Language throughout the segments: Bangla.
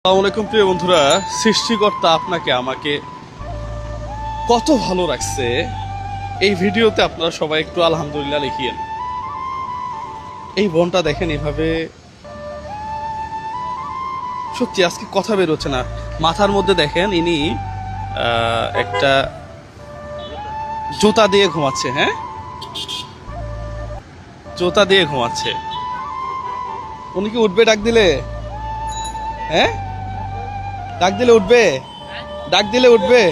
আসসালামু আলাইকুম প্রিয় বন্ধুরা, সৃষ্টিকর্তা আপনাকে আমাকে কত ভালো রাখছে এই ভিডিওতে আপনারা সবাই একটু আলহামদুলিল্লাহ লিখিয়েন। এই বোনটা দেখেন এভাবে, সত্যি আজকে কথা বেরোচ্ছে না। মাথার মধ্যে দেখেন ইনি একটা জুতা দিয়ে ঘুমাচ্ছে। হ্যাঁ, জুতা দিয়ে ঘুমাচ্ছে। উনি কি উঠবে ডাক দিলে? হ্যাঁ, ডাক দিলে উঠবে? ডাক দিলে উঠবে?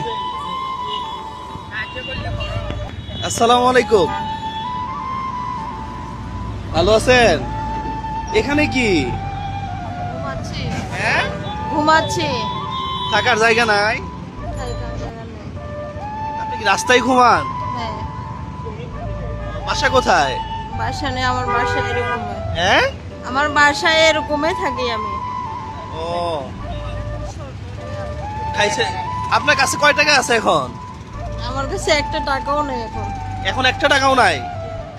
আসসালামু আলাইকুম, ভালো আছেন? এখানে কি ঘুমাচ্ছি। হ্যাঁ, ঘুমাচ্ছি। থাকার জায়গা নাই? আপনি কি রাস্তায় ঘুমান? হ্যাঁ, বাসা কোথায়? বাসা নেই, আমার বাসায় এরকমই। হ্যাঁ, আমার বাসায় এরকমই থাকি আমি। ও খাইছে। আপনার কাছে কয় টাকা আছে এখন? আমার কাছে একটা টাকাও নেই এখন। এখন একটা টাকাও নাই।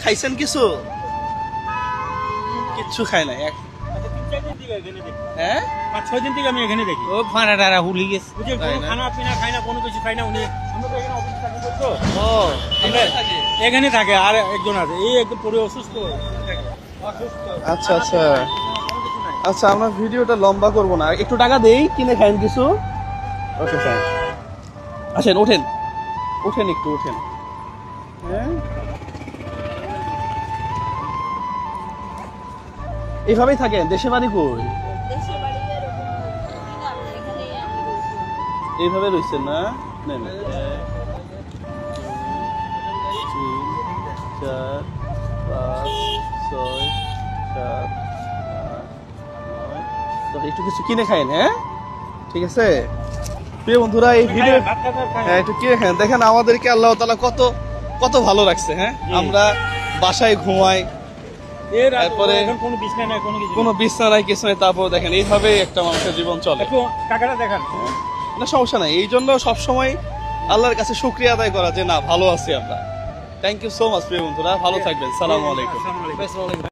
খাইছেন কিছু? কিচ্ছু খাই নাই। হ্যাঁ, 5-6 দিন থেকে আমি এখানে দেখি। ও ফানা টারা হুলি গেছে। বুঝে কোনো খানা পিনা খাই না, কোনো কিছু খাই না। উনি আমরা তো এখানে অফিস থাকি তো। ও আমরা এখানে থাকে, আর একজন আছে, এই একদম পুরো অসুস্থ। আচ্ছা আচ্ছা আচ্ছা, আমরা ভিডিওটা লম্বা করব না, একটু টাকা দেই, কিনে খাইন কিছু। ওকে ফাইন, আসেন ওঠেন, ওঠেন একটু ওঠেন। হ্যাঁ, এইভাবেই থাকেন? দেশে বাড়ি কই? দেশের বাড়ি এরকম থাকি না আমি, এখানেই আমি রয়েছি। এইভাবে রয়েছেন না? নেন, 1 2 3 4 5 6 7 8 9 10। একটু কিছু কিনে খাইন। হ্যাঁ, ঠিক আছে প্রিয় বন্ধুরা, এই ভিডিও হ্যাঁ একটু কিনে খান। দেখেন আমাদেরকে আল্লাহ তাআলা কত কত ভালো রাখছে। হ্যাঁ, আমরা বাসায় ঘুমাই, তারপরে কোনো বিছনা নাই, কোনো কিছু কোনো বিছনা নাই, কিছু নাই, তারপর দেখেন এইভাবে একটা মানুষের জীবন চলে। একটু টাকাটা দেখান। না সমস্যা নাই, এই জন্য সবসময় আল্লাহর কাছে শুকরিয়া আদায় করা যে না ভালো আছি আমরা। থ্যাংক ইউ সো মাচ প্রিয় বন্ধুরা, ভালো থাকবেন। সালামু আলাইকুম। আসসালামু আলাইকুম।